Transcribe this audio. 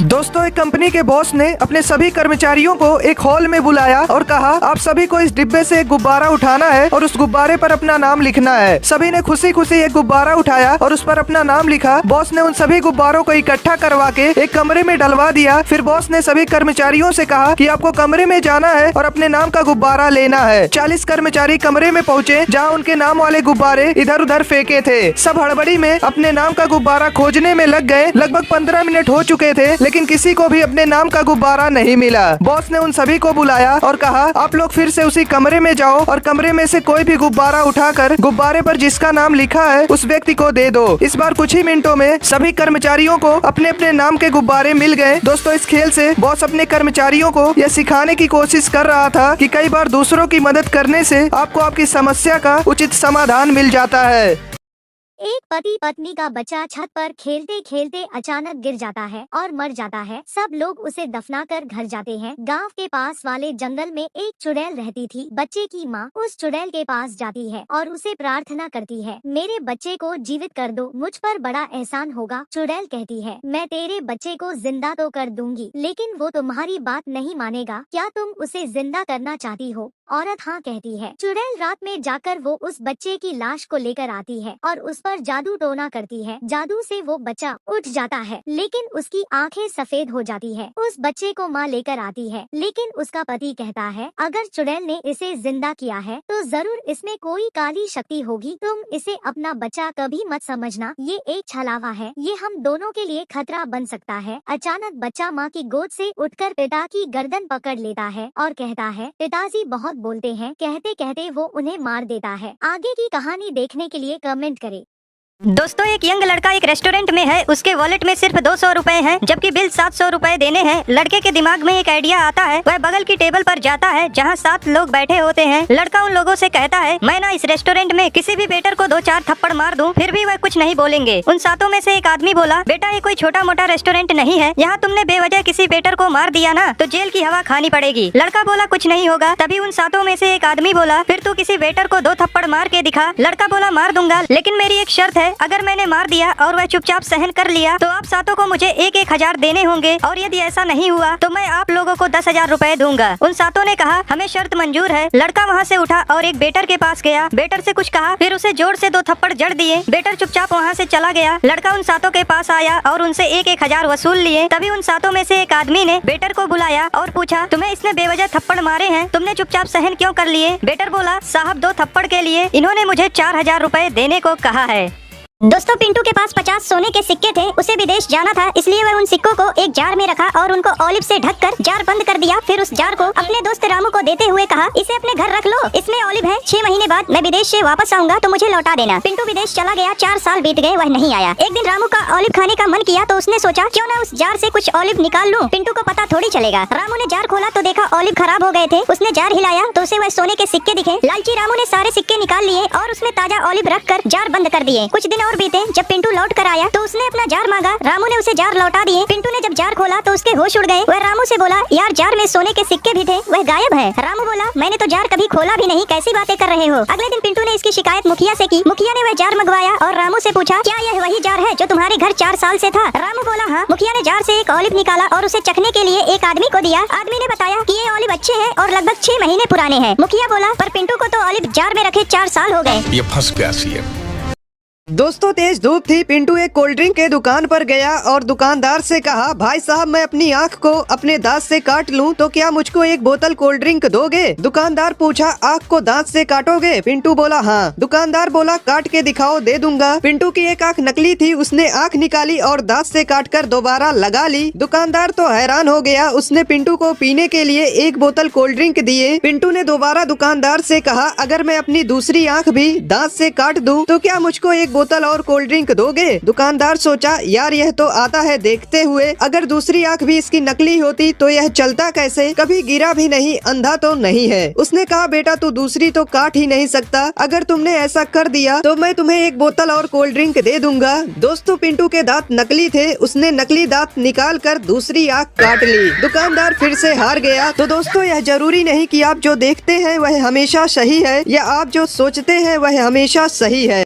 दोस्तों, एक कंपनी के बॉस ने अपने सभी कर्मचारियों को एक हॉल में बुलाया और कहा, आप सभी को इस डिब्बे से एक गुब्बारा उठाना है और उस गुब्बारे पर अपना नाम लिखना है। सभी ने खुशी खुशी एक गुब्बारा उठाया और उस पर अपना नाम लिखा। बॉस ने उन सभी गुब्बारों को इकट्ठा करवा के एक कमरे में डलवा दिया। फिर बॉस ने सभी कर्मचारियों से कहा कि आपको कमरे में जाना है और अपने नाम का गुब्बारा लेना है। 40 कर्मचारी कमरे में पहुँचे जहाँ उनके नाम वाले गुब्बारे इधर उधर फेंके थे। सब हड़बड़ी में अपने नाम का गुब्बारा खोजने में लग गए। लगभग 15 मिनट हो चुके थे, लेकिन किसी को भी अपने नाम का गुब्बारा नहीं मिला। बॉस ने उन सभी को बुलाया और कहा, आप लोग फिर से उसी कमरे में जाओ और कमरे में से कोई भी गुब्बारा उठाकर गुब्बारे पर जिसका नाम लिखा है उस व्यक्ति को दे दो। इस बार कुछ ही मिनटों में सभी कर्मचारियों को अपने अपने नाम के गुब्बारे मिल गए। दोस्तों, इस खेल से बॉस अपने कर्मचारियों को यह सिखाने की कोशिश कर रहा था कि कई बार दूसरों की मदद करने से आपको आपकी समस्या का उचित समाधान मिल जाता है। एक पति पत्नी का बच्चा छत पर खेलते खेलते अचानक गिर जाता है और मर जाता है। सब लोग उसे दफनाकर घर जाते हैं। गांव के पास वाले जंगल में एक चुड़ैल रहती थी। बच्चे की माँ उस चुड़ैल के पास जाती है और उसे प्रार्थना करती है, मेरे बच्चे को जीवित कर दो, मुझ पर बड़ा एहसान होगा। चुड़ैल कहती है, मैं तेरे बच्चे को जिंदा तो कर दूंगी, लेकिन वो तुम्हारी बात नहीं मानेगा। क्या तुम उसे जिंदा करना चाहती हो? औरत हाँ कहती है। चुड़ैल रात में जाकर वो उस बच्चे की लाश को लेकर आती है और उस पर जादू टोना करती है। जादू से वो बच्चा उठ जाता है, लेकिन उसकी आंखें सफेद हो जाती है। उस बच्चे को माँ लेकर आती है, लेकिन उसका पति कहता है, अगर चुड़ैल ने इसे जिंदा किया है तो जरूर इसमें कोई काली शक्ति होगी। तुम इसे अपना बच्चा कभी मत समझना, ये एक छलावा है, ये हम दोनों के लिए खतरा बन सकता है। अचानक बच्चा माँ की गोद से उठकर पिता की गर्दन पकड़ लेता है और कहता है, पिताजी बहुत बोलते हैं। कहते कहते वो उन्हें मार देता है। आगे की कहानी देखने के लिए कमेंट करें। दोस्तों, एक यंग लड़का एक रेस्टोरेंट में है। उसके वॉलेट में सिर्फ 200 रुपए हैं, जबकि बिल 700 रुपए देने हैं। लड़के के दिमाग में एक आइडिया आता है। वह बगल की टेबल पर जाता है जहां 7 लोग बैठे होते हैं। लड़का उन लोगों से कहता है, मैं ना इस रेस्टोरेंट में किसी भी वेटर को 2-4 थप्पड़ मार दूं, फिर भी वह कुछ नहीं बोलेंगे। उन 7 में से एक आदमी बोला, बेटा ये कोई छोटा मोटा रेस्टोरेंट नहीं है, यहाँ तुमने बेवजह किसी वेटर को मार दिया ना तो जेल की हवा खानी पड़ेगी। लड़का बोला, कुछ नहीं होगा। तभी उन 7 में से एक आदमी बोला, फिर तू किसी वेटर को 2 थप्पड़ मार के दिखा। लड़का बोला, मार दूंगा, लेकिन मेरी एक शर्त है, अगर मैंने मार दिया और वह चुपचाप सहन कर लिया तो आप 7 को मुझे 1-1 देने होंगे, और यदि ऐसा नहीं हुआ तो मैं आप लोगों को 10,000 रुपए दूंगा। उन 7 ने कहा, हमें शर्त मंजूर है। लड़का वहाँ से उठा और एक बेटर के पास गया। बेटर से कुछ कहा, फिर उसे जोर से 2 थप्पड़ जड़ दिए। बेटर चुपचाप वहाँ से चला गया। लड़का उन 7 के पास आया और उनसे 1-1 वसूल लिए। तभी उन 7 में से एक आदमी ने बेटर को बुलाया और पूछा, तुम्हें इसने बेवजह थप्पड़ मारे हैं, तुमने चुपचाप सहन क्यों कर लिए? बेटर बोला, साहब 2 थप्पड़ के लिए इन्होंने मुझे 4,000 रुपए देने को कहा है। दोस्तों, पिंटू के पास 50 सोने के सिक्के थे। उसे विदेश जाना था, इसलिए वह उन सिक्कों को एक जार में रखा और उनको ऑलिव से ढककर जार बंद कर दिया। फिर उस जार को अपने दोस्त रामू को देते हुए कहा, इसे अपने घर रख लो, इसमें ऑलिव है। 6 महीने बाद मैं विदेश से वापस आऊंगा तो मुझे लौटा देना। पिंटू विदेश चला गया। 4 साल बीत गए, वह नहीं आया। एक दिन रामू का ऑलिव खाने का मन किया तो उसने सोचा, क्यों ना उस जार से कुछ ऑलिव निकाल लूं। पिंटू को पता थोड़ी चलेगा। रामू ने जार खोला तो देखा ऑलिव खराब हो गए थे। उसने जार हिलाया तो उसे वह सोने के सिक्के दिखे। लालची रामू ने सारे सिक्के निकाल लिए और उसमें ताजा ऑलिव रखकर जार बंद कर दिए। कुछ दिन और बीते। जब पिंटू लौट कर आया तो उसने अपना जार मांगा। रामू ने उसे जार लौटा दिए। पिंटू ने जब जार खोला तो उसके होश उड़ गए। वह रामू से बोला, यार जार में सोने के सिक्के भी थे, वह गायब है। रामू बोला, मैंने तो जार कभी खोला भी नहीं, कैसी बातें कर रहे हो। अगले दिन पिंटू ने इसकी शिकायत मुखिया से की। मुखिया ने वह जार मंगवाया और रामू से पूछा, क्या यह वही जार है जो तुम्हारे घर 4 साल से था? रामू बोला, हाँ। मुखिया ने जार से एक ऑलिव निकाला और उसे चखने के लिए एक आदमी को दिया। आदमी ने बताया कि ये ऑलिव अच्छे हैं और लगभग 6 महीने पुराने हैं। मुखिया बोला, पर पिंटू को तो ऑलिव जार में रखे 4 साल हो गए। ये फंस गया सीएम। दोस्तों, तेज धूप थी। पिंटू एक कोल्ड ड्रिंक के दुकान पर गया और दुकानदार से कहा, भाई साहब मैं अपनी आँख को अपने दांत से काट लूं तो क्या मुझको एक बोतल कोल्ड ड्रिंक दोगे? दुकानदार पूछा, आँख को दांत से काटोगे? पिंटू बोला, हाँ। दुकानदार बोला, काट के दिखाओ, दे दूंगा। पिंटू की एक आँख नकली थी। उसने आँख निकाली और दांत से काटकर दोबारा लगा ली। दुकानदार तो हैरान हो गया। उसने पिंटू को पीने के लिए 1 बोतल कोल्ड ड्रिंक दिए। पिंटू ने दोबारा दुकानदार से कहा, अगर मैं अपनी दूसरी आँख भी दांत से काट दूं तो क्या मुझको एक बोतल और कोल्ड ड्रिंक दोगे? दुकानदार सोचा, यार यह तो आता है देखते हुए, अगर दूसरी आँख भी इसकी नकली होती तो यह चलता कैसे, कभी गिरा भी नहीं, अंधा तो नहीं है। उसने कहा, बेटा तू दूसरी तो काट ही नहीं सकता, अगर तुमने ऐसा कर दिया तो मैं तुम्हें 1 बोतल और कोल्ड ड्रिंक दे दूंगा। दोस्तों, पिंटू के दांत नकली थे। उसने नकली दांत निकाल कर दूसरी आँख काट ली। दुकानदार फिर से हार गया। तो दोस्तों, यह जरूरी नहीं कि आप जो देखते हैं वह हमेशा सही है या आप जो सोचते हैं वह हमेशा सही है।